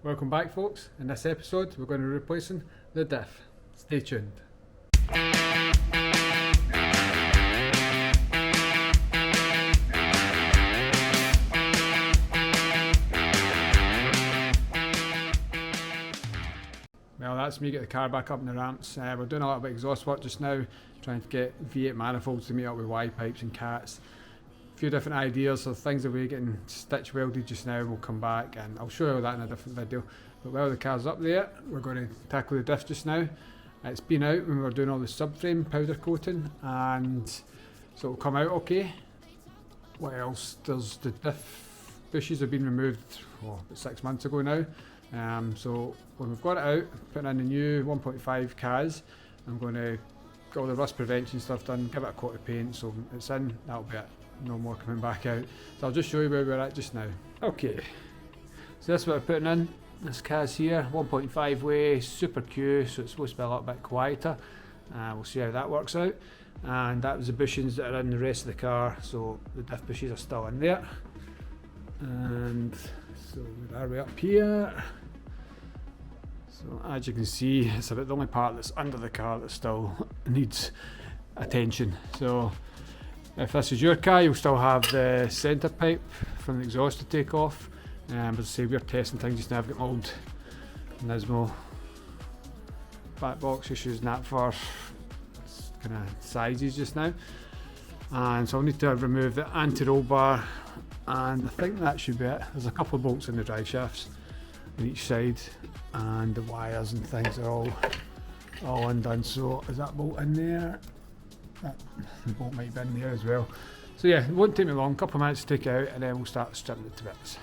Welcome back, folks. In this episode we're going to be replacing the diff. Stay tuned. Well, that's me get the car back up in the ramps. We're doing a little bit of exhaust work just now, trying to get V8 manifolds to meet up with Y pipes and cats. A few different ideas of things that we're getting stitch welded just now. We'll come back and I'll show you all that in a different video. But while the car's up there, we're going to tackle the diff just now. It's been out when we were doing all the subframe powder coating, and so it'll come out okay. What else? There's the diff bushes have been removed about 6 months ago now. So when we've got it out, putting in the new 1.5 Kazz, I'm going to get all the rust prevention stuff done, give it a coat of paint so it's in, that'll be it. No more coming back out. So I'll just show you where we're at just now. Okay, so this is what we're putting in. This Kazz here, 1.5 way, super Q, so it's supposed to be a little bit quieter. We'll see how that works out. And that was the bushings that are in the rest of the car, so the diff bushes are still in there. And so where are we up here? So as you can see, it's about the only part that's under the car that still needs attention. So if this is your car, you'll still have the centre pipe from the exhaust to take off. But as I say, we're testing things just now. I've got my old Nismo back box, just using that for kind of sizes just now. And so I'll need to remove the anti-roll bar, and I think that should be it. There's a couple of bolts in the drive shafts on each side, and the wires and things are all undone. So is that bolt in there? The bolt might be in there as well. So yeah, it won't take me long, a couple of minutes to take it out, and then we'll start stripping it to bits.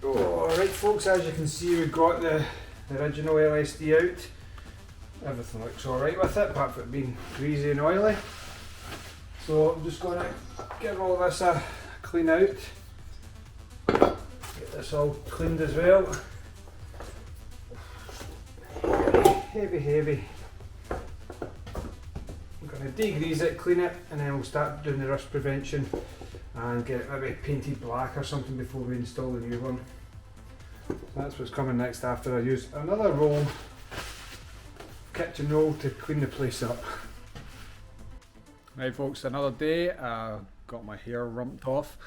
Alright folks, as you can see, we've got the original LSD out. Everything looks alright with it, apart from it being greasy and oily. So I'm just going to give all this a clean out. Get this all cleaned as well. Heavy. I'm going to degrease it, clean it, and then we'll start doing the rust prevention and get it maybe painted black or something before we install the new one. That's what's coming next after I use another roll, kitchen roll, to clean the place up. Right folks, another day. Got my hair rumped off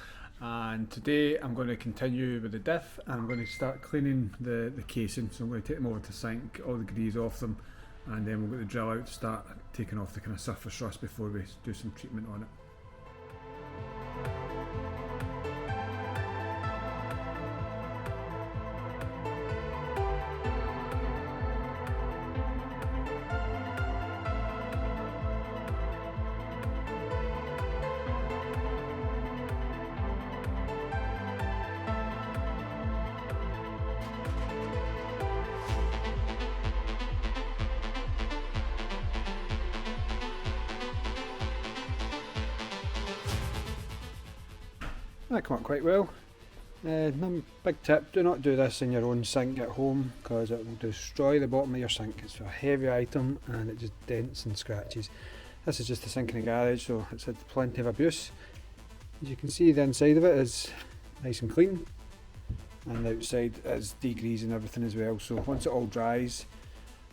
And today I'm going to continue with the diff, and I'm going to start cleaning the casing. So I'm going to take them over to the sink, all the grease off them, and then we'll get the drill out to start taking off the kind of surface rust before we do some treatment on it. That came up quite well. Big tip, do not do this in your own sink at home because it will destroy the bottom of your sink. It's a heavy item and it just dents and scratches. This is just a sink in the garage, so it's had plenty of abuse. As you can see, the inside of it is nice and clean, and the outside is degreased and everything as well. So once it all dries,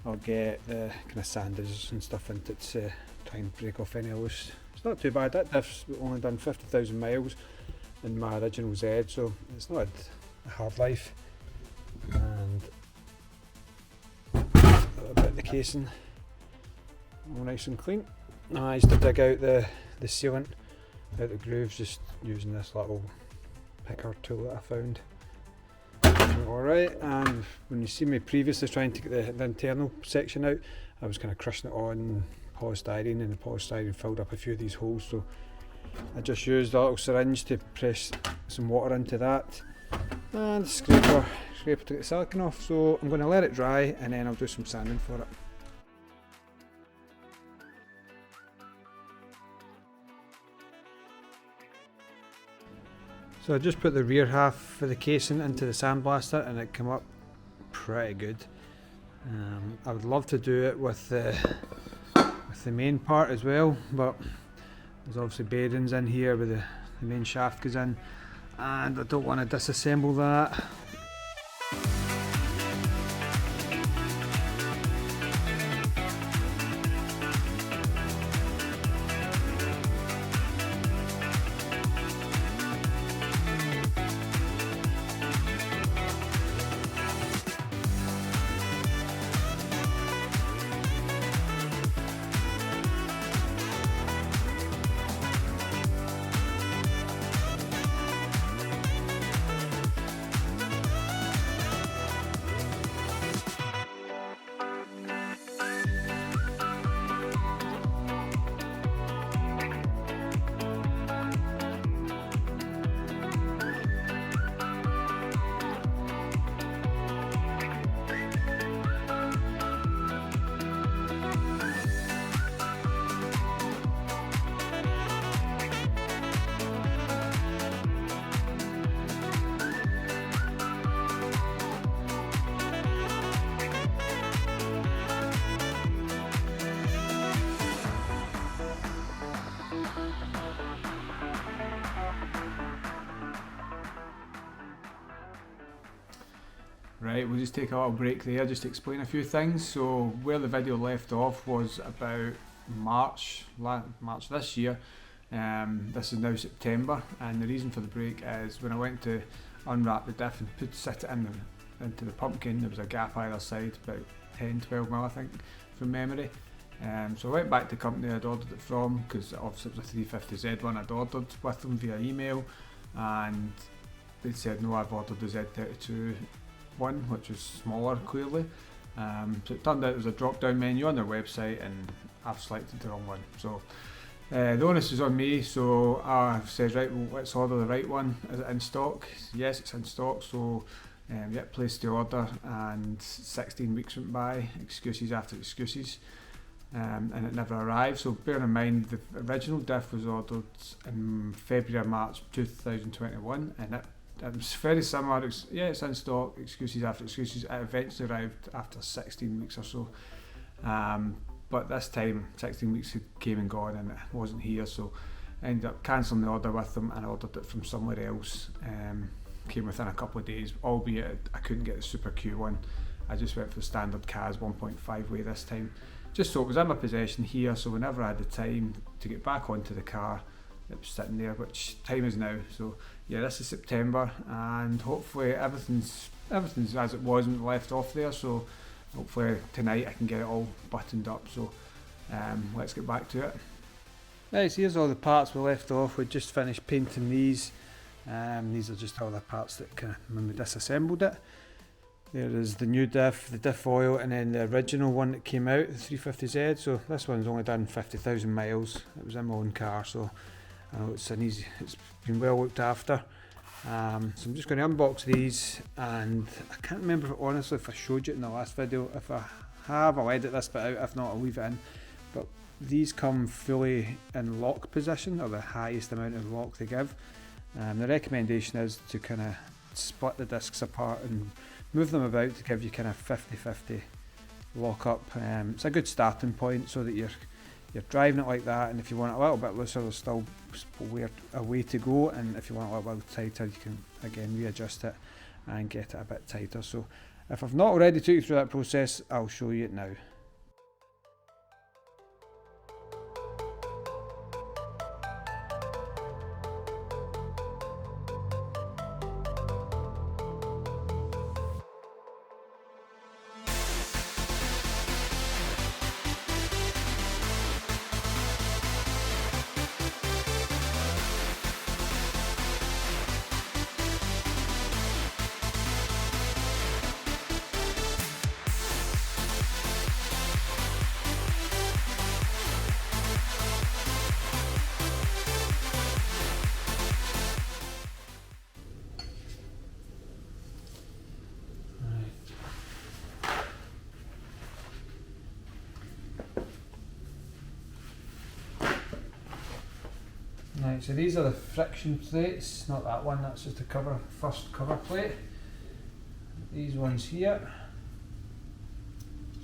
I'll get the kind of sanders and stuff into it to try and break off any loose. It's not too bad. That diff's only done 50,000 miles in my original Z, so it's not a hard life. And a little bit of the casing, all nice and clean. I managed to dig out the sealant out the grooves just using this little picker tool that I found. Alright, and when you see me previously trying to get the internal section out, I was kind of crushing it on polystyrene, and the polystyrene filled up a few of these holes, so I just used a little syringe to press some water into that, and a scraper to get the silicone off. So I'm going to let it dry and then I'll do some sanding for it. So I just put the rear half of the casing into the sandblaster and it came up pretty good. I would love to do it with the main part as well, but there's obviously bearings in here where the main shaft goes in, and I don't want to disassemble that. Right, we'll just take a little break there just to explain a few things. So where the video left off was about March this year. This is now September, and the reason for the break is when I went to unwrap the diff and sit it into the pumpkin, there was a gap either side, about 10-12mm I think, from memory. So I went back to the company I'd ordered it from, because obviously it was a 350Z one I'd ordered with them via email, and they said no, I've ordered the Z32 one, which was smaller clearly. So it turned out there was a drop down menu on their website and I've selected the wrong one. So the onus is on me, so I've said, right, well, let's order the right one. Is it in stock? Yes, it's in stock. So yep, placed the order, and 16 weeks went by, excuses after excuses, and it never arrived. So bear in mind the original diff was ordered in February or March 2021, and it was very similar. Yeah, it's in stock, excuses after excuses. It eventually arrived after 16 weeks or so. But this time 16 weeks came and gone and it wasn't here, so I ended up cancelling the order with them and ordered it from somewhere else. Came within a couple of days, albeit I couldn't get the Super Q one. I just went for the standard Kazz 1.5 way this time, just so it was in my possession here, so whenever I had the time to get back onto the car, it was sitting there, which time is now. So yeah, this is September, and hopefully everything's as it was and left off there. So hopefully tonight I can get it all buttoned up. So let's get back to it. Right, so here's all the parts we left off. We just finished painting these. These are just all the parts that kind of when we disassembled it. There is the new diff, the diff oil, and then the original one that came out, the 350Z. So this one's only done 50,000 miles. It was in my own car, so I know it's been well looked after. So I'm just going to unbox these, and I can't remember honestly if I showed you it in the last video. If I have, I'll edit this bit out. If not, I'll leave it in. But these come fully in lock position, or the highest amount of lock they give. The recommendation is to kind of split the discs apart and move them about to give you kind of 50-50 lock up. It's a good starting point so that you're driving it like that, and if you want it a little bit looser, there's still a way to go, and if you want it a little bit tighter, you can again readjust it and get it a bit tighter. So if I've not already took you through that process, I'll show you it now. Right, so these are the friction plates, not that one, that's just the first cover plate. These ones here.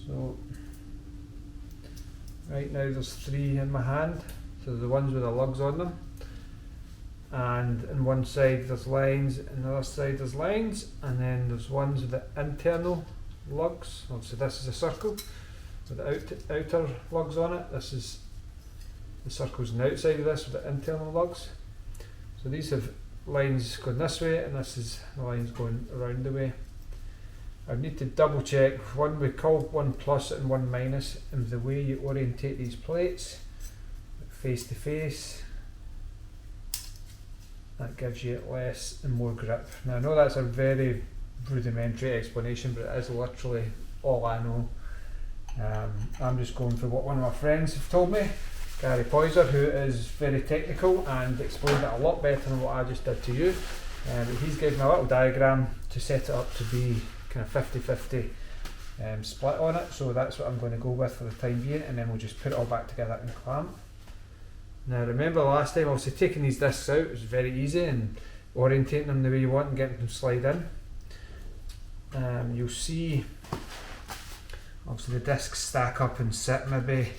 So right now there's 3 in my hand, so the ones with the lugs on them. And on one side there's lines, and the other side there's lines, and then there's ones with the internal lugs. Obviously this is a circle with the outer lugs on it. This is the circles on the outside of this with the internal lugs. So these have lines going this way, and this is the lines going around the way. I need to double check, one we call one plus and one minus, and the way you orientate these plates face to face, that gives you less and more grip. Now I know that's a very rudimentary explanation, but it is literally all I know. I'm just going for what one of my friends have told me, Gary Poyser, who is very technical and explained it a lot better than what I just did to you. He's given me a little diagram to set it up to be kind of 50-50 split on it, so that's what I'm going to go with for the time being, and then we'll just put it all back together and clamp. Now remember last time, obviously taking these discs out was very easy, and orientating them the way you want and getting them slide in. You'll see obviously the discs stack up and sit maybe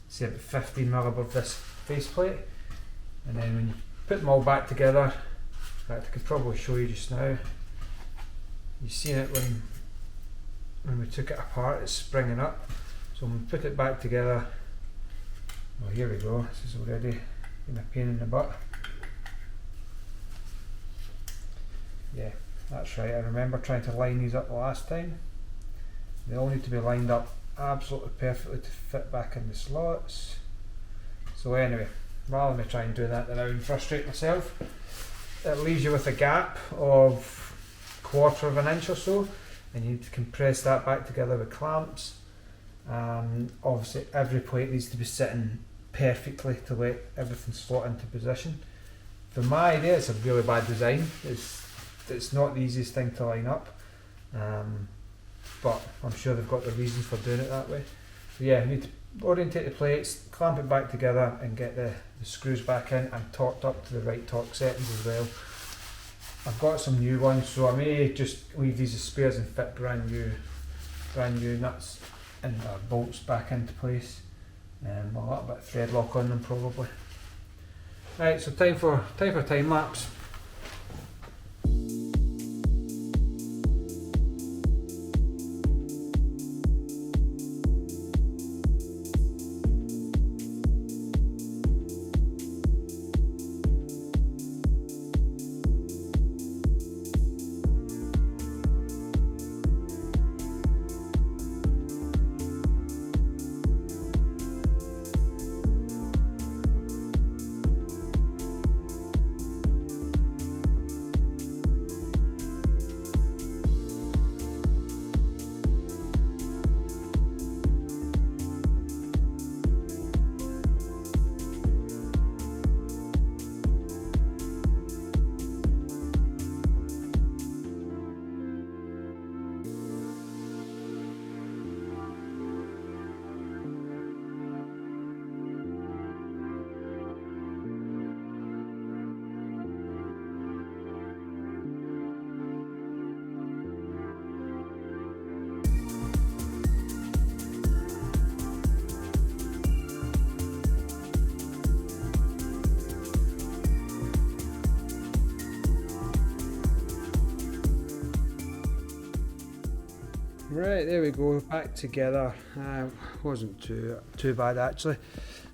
say about 15mm above this faceplate, and then when you put them all back together, in fact I could probably show you just now, you've seen it when we took it apart, it's springing up. So when we put it back together, well here we go, this is already been a pain in the butt. Yeah, that's right, I remember trying to line these up the last time. They all need to be lined up absolutely perfectly to fit back in the slots. So anyway, rather than me try and do that now and frustrate myself, it leaves you with a gap of 1/4 of an inch or so, and you can press that back together with clamps. Obviously every plate needs to be sitting perfectly to let everything slot into position. For my idea, it's a really bad design. It's not the easiest thing to line up. But I'm sure they've got the reasons for doing it that way. So yeah, you need to orientate the plates, clamp it back together, and get the screws back in and torqued up to the right torque settings as well. I've got some new ones, so I may just leave these as spares and fit brand new nuts and bolts back into place. A little bit of thread lock on them probably. Right, so time for time lapse. Right, there we go, back together. Wasn't too bad actually.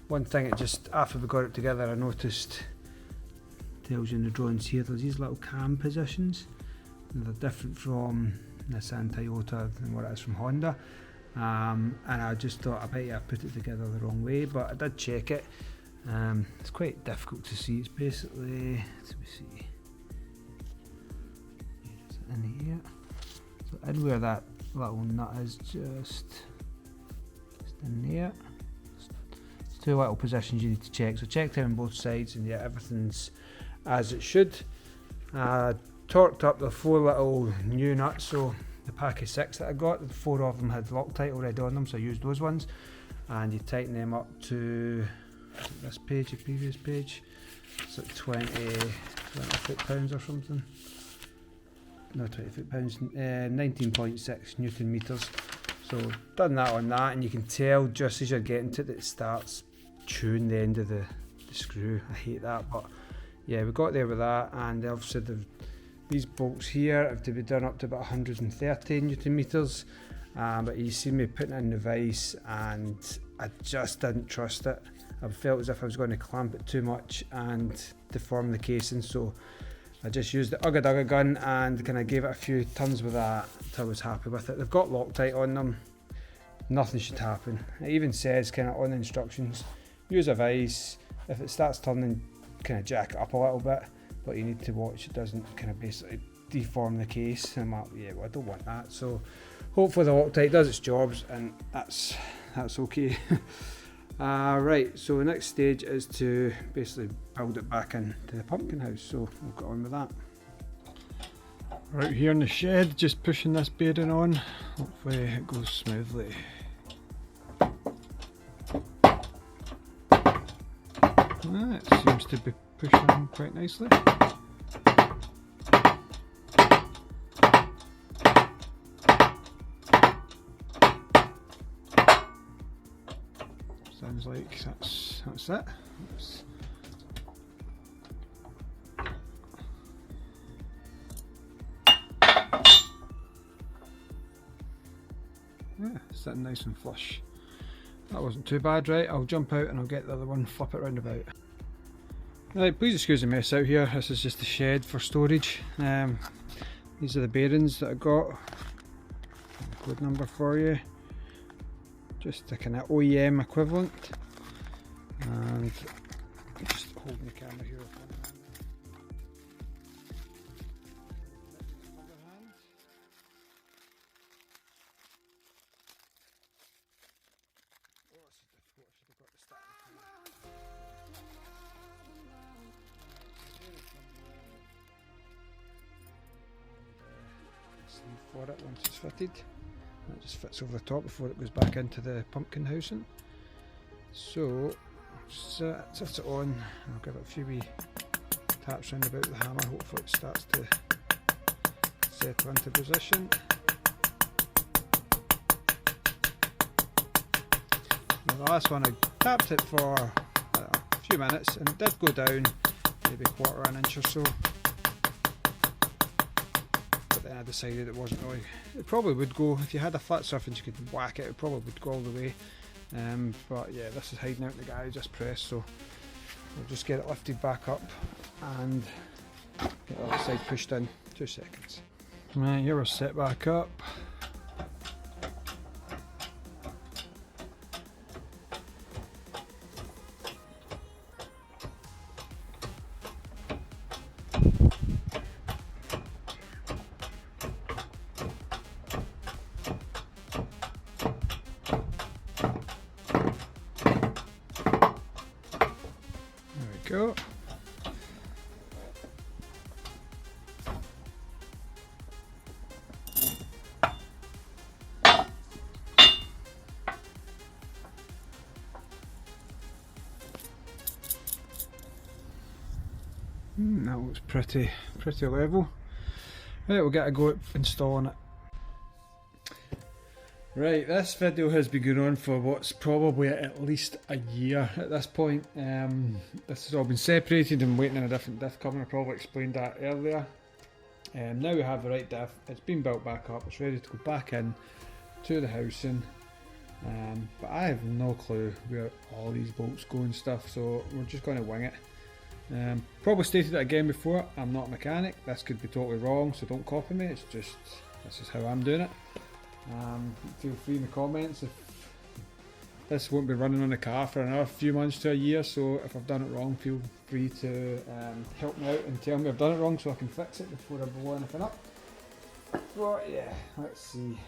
One thing, it just after we got it together, I noticed, tells you in the drawings here, there's these little cam positions. And they're different from Nissan, Toyota than what it is from Honda. And I just thought, I bet you I put it together the wrong way, but I did check it. It's quite difficult to see. It's basically, let me see, is it in here? So in where that little nut is, just in there. It's two little positions you need to check. So check them on both sides, and yeah, everything's as it should. Torqued up the 4 little new nuts, so the pack of 6 that I got, the 4 of them had Loctite already on them, so I used those ones. And you tighten them up to this page, the previous page. It's like 20 foot-pounds or something. No, 20 foot-pounds, 19.6 Newton meters. So done that on that, and you can tell just as you're getting to it, it starts chewing the end of the screw. I hate that, but yeah, we got there with that, and obviously these bolts here have to be done up to about 130 Newton meters. But you see me putting in the vise, and I just didn't trust it. I felt as if I was going to clamp it too much and deform the casing, so I just used the Ugga Dugga gun and kind of gave it a few turns with that until I was happy with it. They've got Loctite on them, nothing should happen. It even says kind of on the instructions, use a vise, if it starts turning, kind of jack it up a little bit, but you need to watch it doesn't kind of basically deform the case. And I'm like, yeah, well, I don't want that. So hopefully the Loctite does its jobs, and that's okay. Right, so the next stage is to basically build it back into the pumpkin house, so we'll get on with that. Right, here in the shed, just pushing this bearing on, hopefully it goes smoothly. It seems to be pushing quite nicely. Sounds like that's it. Yeah, sitting nice and flush. That wasn't too bad. Right, I'll jump out and I'll get the other one, flip it round about. Right, please excuse the mess out here. This is just the shed for storage. These are the bearings that I got. Code number for you. Just a kind of OEM equivalent. And just holding the camera here with one hand. Oh, this is difficult. I should have got the start of the sleeve for it once it's fitted. That just fits over the top before it goes back into the pumpkin housing. So set it on. I'll give it a few wee taps round about the hammer. Hopefully it starts to settle into position. Now the last one I tapped it for a few minutes, and it did go down maybe 1/4 of an inch or so. Then I decided it wasn't really, it probably would go, if you had a flat surface you could whack it, it probably would go all the way. But yeah, this is hiding out in the guy just pressed, so we'll just get it lifted back up and get the other side pushed in. 2 seconds. Right, here we're set back up. Go. That looks pretty level. Right, we'll get a go at installing it. Right, this video has been going on for what's probably at least a year at this point. This has all been separated and waiting on a different diff coming. I probably explained that earlier. Now we have the right diff, it's been built back up, it's ready to go back in. to the housing. But I have no clue where all these bolts go and stuff, so we're just going to wing it. Probably stated it again before, I'm not a mechanic, this could be totally wrong, so don't copy me, it's just, this is how I'm doing it. Feel free in the comments if this won't be running on the car for another few months to a year, so if I've done it wrong, feel free to help me out and tell me I've done it wrong so I can fix it before I blow anything up. But yeah, let's see.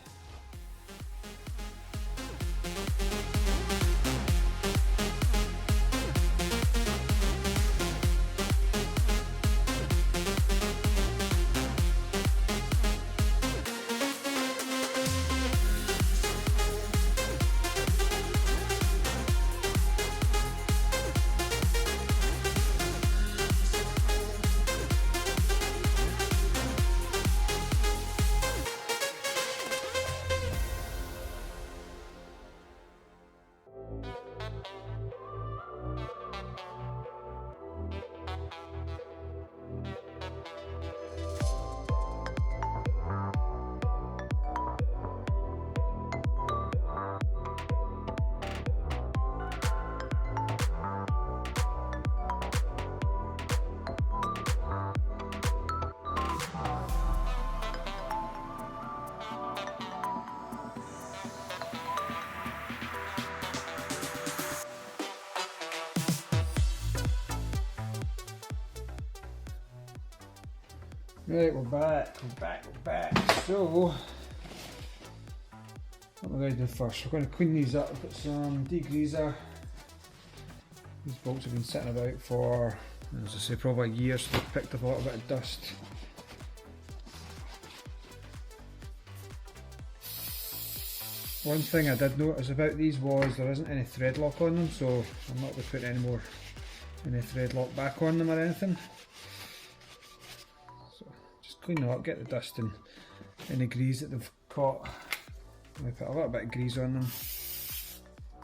Right, we're back. So, what am I going to do first? We're going to clean these up, put some degreaser. These bolts have been sitting about for, as I say, probably a year, so they've picked up a little bit of dust. One thing I did notice about these was there isn't any thread lock on them, so I'm not going to put any thread lock back on them or anything. Clean them up, get the dust and any grease that they've caught. I put a little bit of grease on them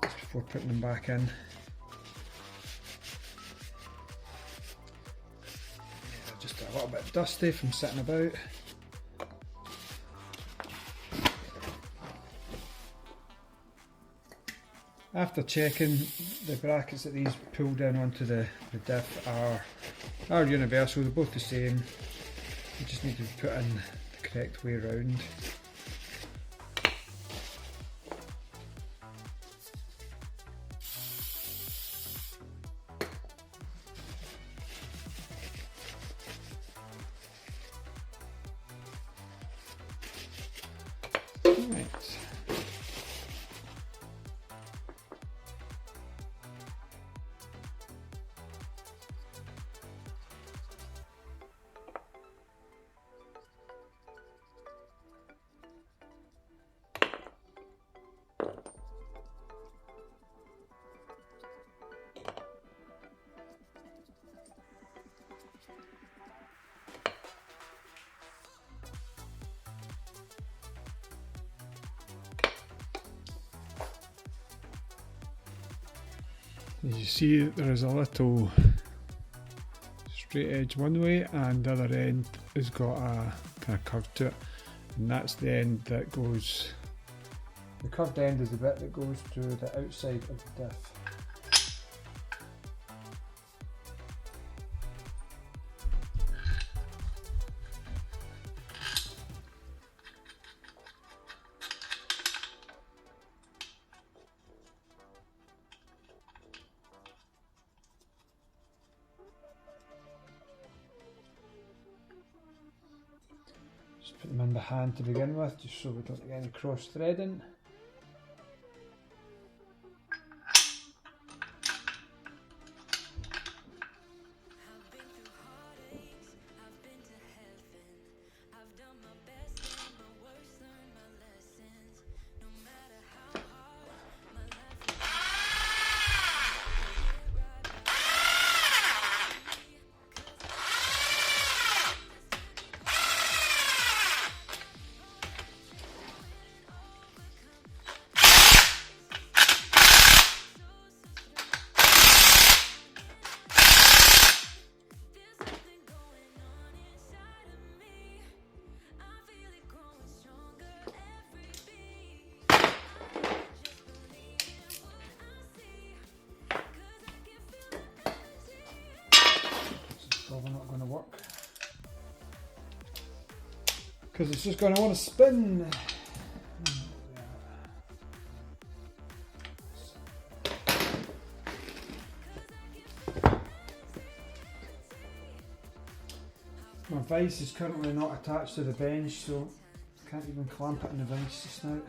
just before putting them back in. They're just a little bit dusty from sitting about. After checking, the brackets that these pull down onto the diff are universal, they're both the same. You just need to put in the correct way around. Right. As you see, there is a little straight edge one way and the other end has got a kind of curve to it, and that's the end that goes, the curved end is the bit that goes to the outside of the diff. Just put them in the hand to begin with, just so we don't get any cross threading. because it's just going to want to spin. My vise is currently not attached to the bench, so I can't even clamp it in the vise just now.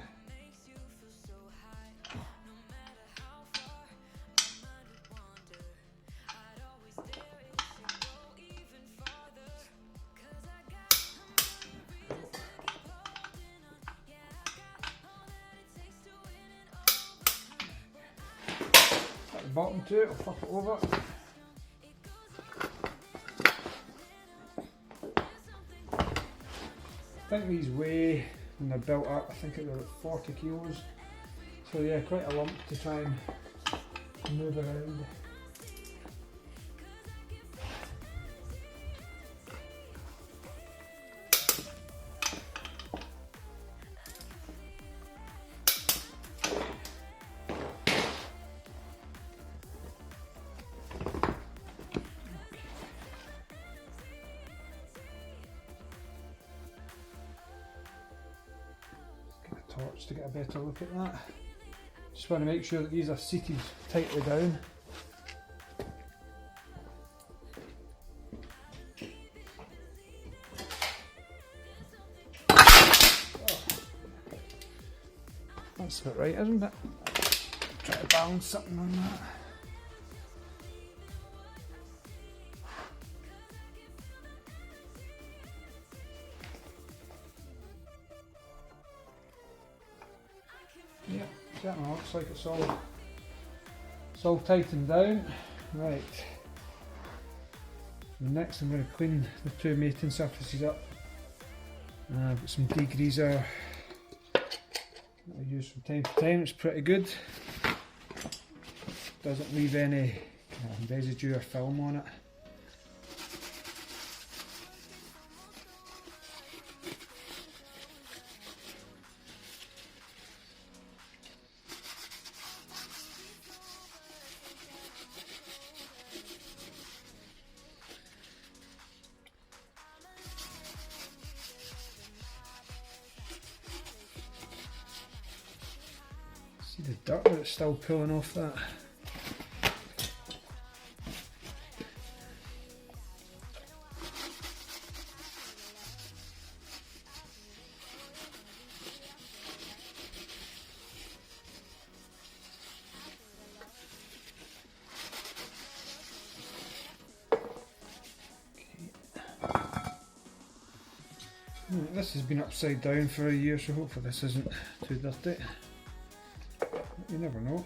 At the bottom to it, I'll flip it over. I think these weigh, when they're built up, I think they're about 40 kilos. So yeah, quite a lump to try and move around. Torch to get a better look at that. Just want to make sure that these are seated tightly down. Oh. That's about right, isn't it? Try to balance something on that. Yeah, certainly looks like it's all tightened down. Right. Next I'm going to clean the two mating surfaces up. I've got some degreaser that I use from time to time. It's pretty good. Doesn't leave any residue or film on it. See the dirt that's still pulling off that. This has been upside down for a year, so hopefully this isn't too dirty. You never know.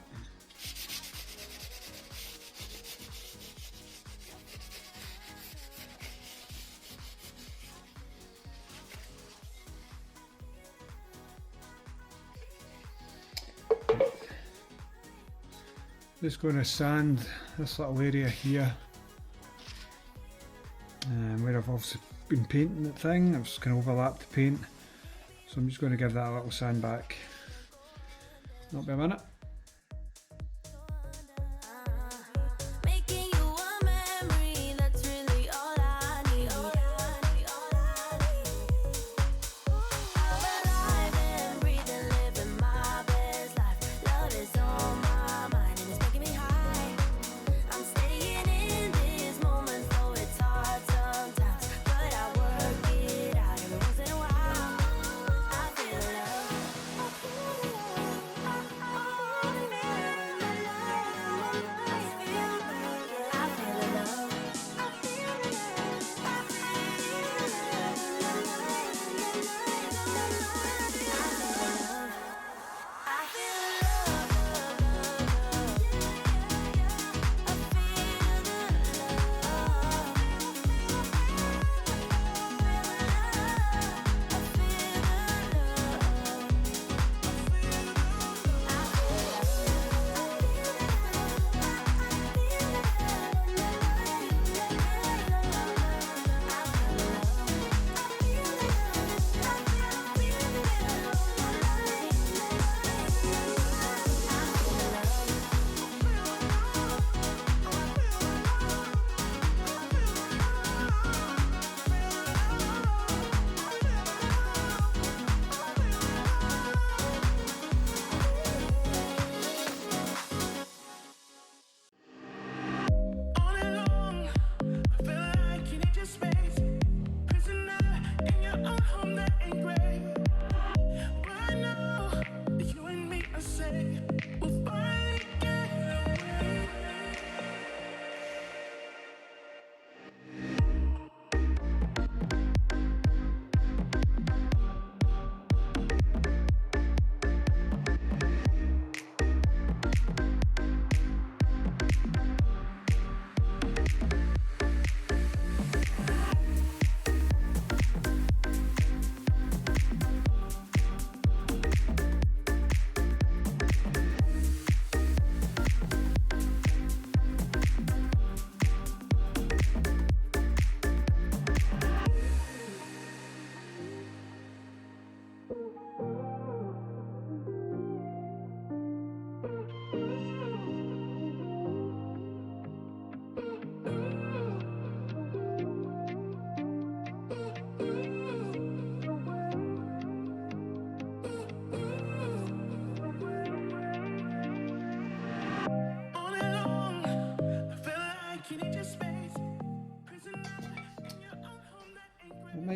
Just going to sand this little area here, where I've obviously been painting the thing. I've just kind of overlapped the paint, so I'm just going to give that a little sand back. Not be a minute.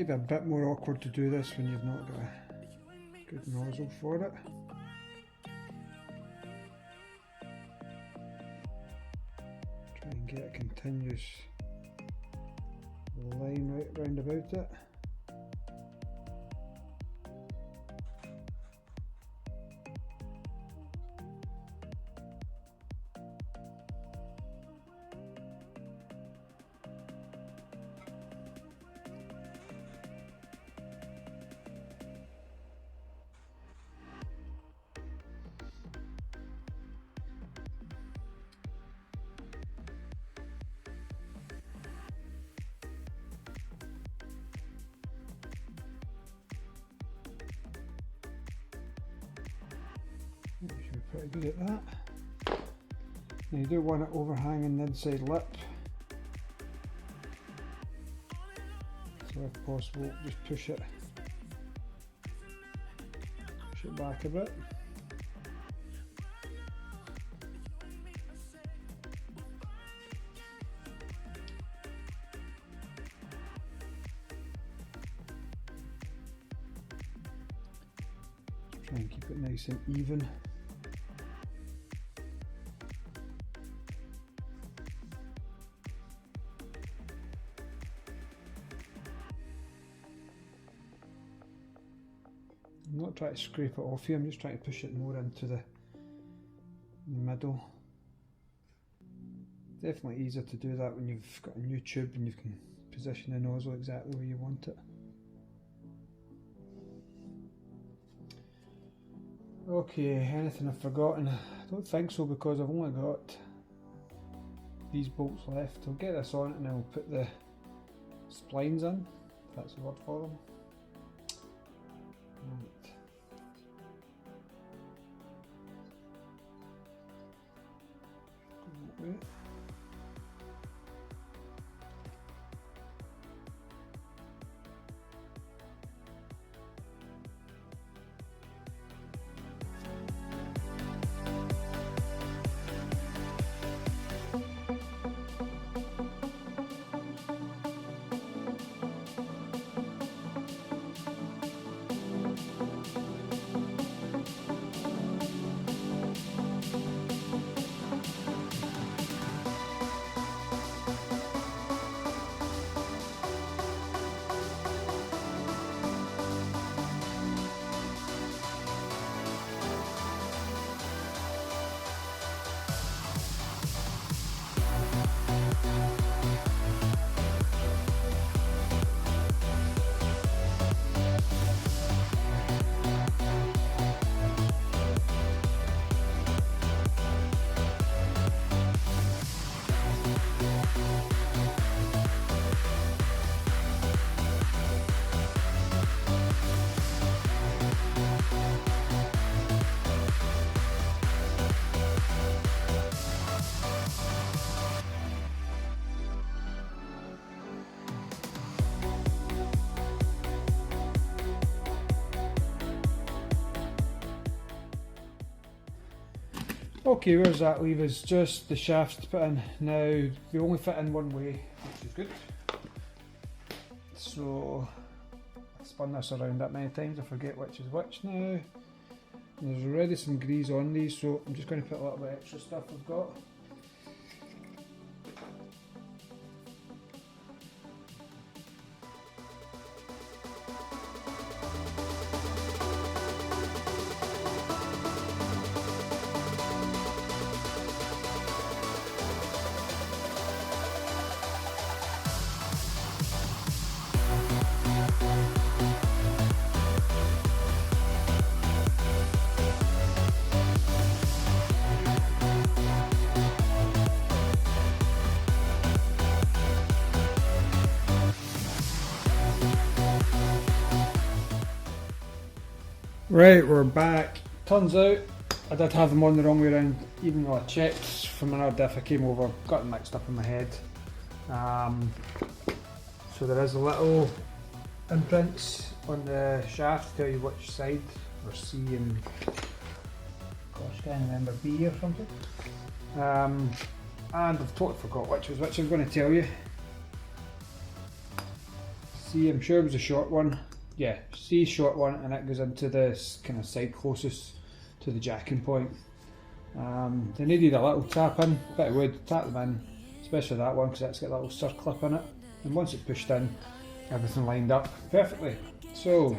might be a bit more awkward to do this when you've not got a good nozzle for it. Try and get a continuous line right round about it. You should be pretty good at that. Now you do want it overhanging the inside lip, so if possible just push it back a bit. Try and keep it nice and even. I'm not trying to scrape it off here, I'm just trying to push it more into the middle. Definitely easier to do that when you've got a new tube and you can position the nozzle exactly where you want it. Okay, anything I've forgotten? I don't think so, because I've only got these bolts left. I'll get this on and then we'll put the splines in, if that's the word for them. Right. Go that way. Okay, where's that leave us? Just the shafts to put in. Now, they only fit in one way, which is good. So, I've spun this around that many times, I forget which is which now. There's already some grease on these, so I'm just going to put a little bit extra stuff I've got. Right, we're back. Turns out I did have them on the wrong way around, even though I checked from another diff. I came over, got them mixed up in my head. So there is a little imprints on the shaft to tell you which side, or C and, gosh, I can't remember, B or something. And I've totally forgot which was which. I'm going to tell you. See, I'm sure it was a short one. Yeah, see, short one, and it goes into this kind of side closest to the jacking point. They needed a little tap in, bit of wood, tap them in, especially that one because that's got a little circlip in it. And once it's pushed in, everything lined up perfectly. So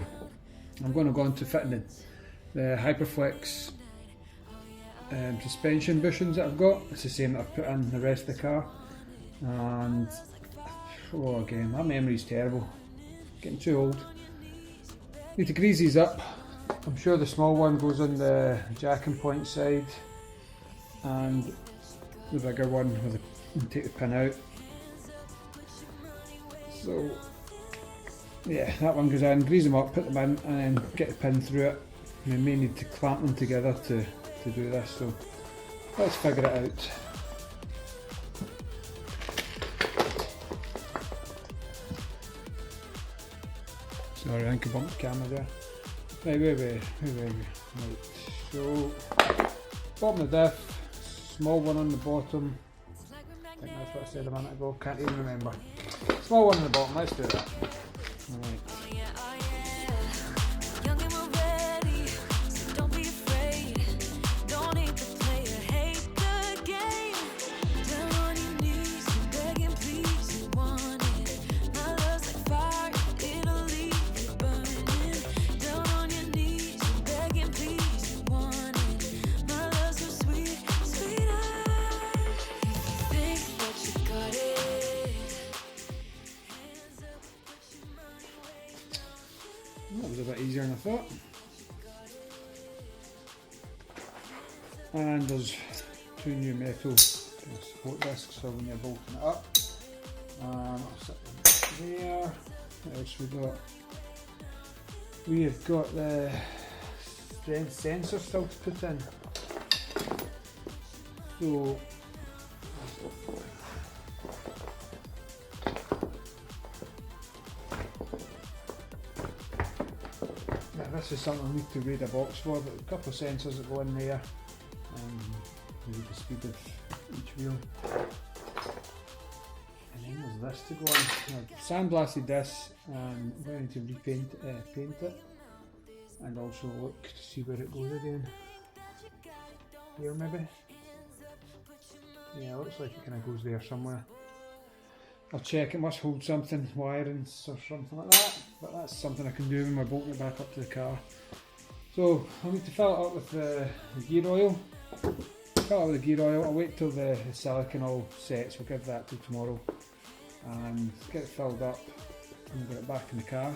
I'm going to go on to fitting the Hyperflex suspension bushings that I've got. It's the same that I've put in the rest of the car. And again, my memory's terrible. Getting too old. Need to grease these up. I'm sure the small one goes on the jacking point side, and the bigger one with take the pin out. So yeah, that one goes in, grease them up, put them in, and then get the pin through it. We may need to clamp them together to do this, so let's figure it out. Sorry, I think I bumped the camera there. Right, wait. Right, so bottom of the diff, small one on the bottom. I think that's what I said a minute ago, can't even remember. Small one on the bottom, let's do that. Right. That was a bit easier than I thought. And there's two new metal support discs for when you're bolting it up. I'll set them there. What else we got? We have got the strength sensor still to put in. So this is something I need to read a box for, but a couple of sensors that go in there, maybe the speed of each wheel. And then there's this to go on. I've sandblasted this, and I'm going to paint it, and also look to see where it goes again. Here maybe? Yeah, it looks like it kind of goes there somewhere. I'll check, it must hold something, wirings or something like that, but that's something I can do when we're bolting it back up to the car. So I'll need to fill it up with the gear oil. Fill it up with the gear oil. I'll wait till the silicone all sets, we'll give that till tomorrow, and get it filled up and get it back in the car.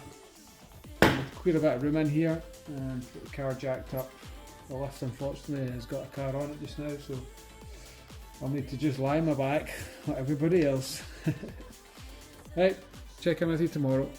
Clear a bit of room in here and get the car jacked up. The lift unfortunately has got a car on it just now, so I'll need to just lie on my back like everybody else. Right, check in with you tomorrow.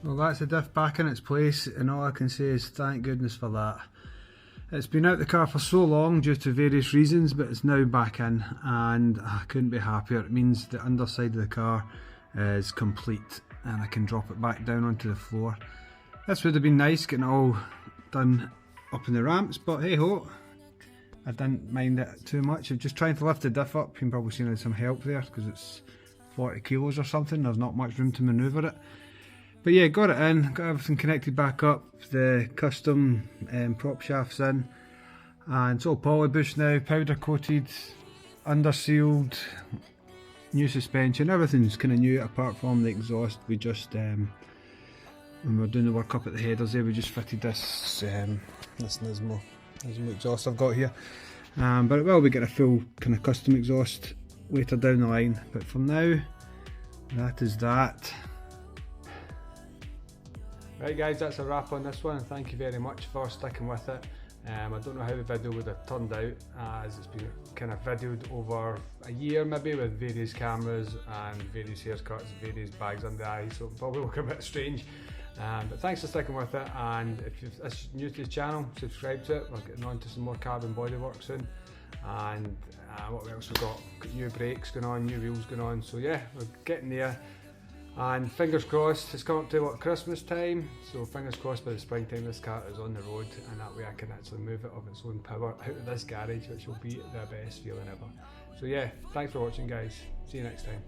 Well, that's the diff back in its place, and all I can say is thank goodness for that. It's been out the car for so long due to various reasons, but it's now back in, and I couldn't be happier. It means the underside of the car is complete and I can drop it back down onto the floor. This would have been nice getting it all done up in the ramps, but hey ho, I didn't mind it too much. I'm just trying to lift the diff up. You can probably see there's some help there because it's 40 kilos or something. There's not much room to manoeuvre it. But yeah, got it in, got everything connected back up, the custom prop shafts in, and it's all polybushed now, powder coated, under sealed, new suspension, everything's kind of new apart from the exhaust. We just, when we were doing the work up at the headers there, we just fitted this Nismo exhaust I've got here. But it will be getting a full kind of custom exhaust later down the line, but for now, that is that. Right guys, that's a wrap on this one, and thank you very much for sticking with it. I don't know how the video would have turned out, as it's been kind of videoed over a year maybe with various cameras and various haircuts, various bags under the eyes, so it'll probably look a bit strange. But thanks for sticking with it, and if you're new to the channel, subscribe to it. We're getting on to some more carbon bodywork soon, and what else we got? Got new brakes going on, new wheels going on, so yeah, we're getting there. And fingers crossed, it's come up to Christmas time, so fingers crossed by the springtime this car is on the road, and that way I can actually move it of its own power out of this garage, which will be the best feeling ever. So yeah, thanks for watching guys, see you next time.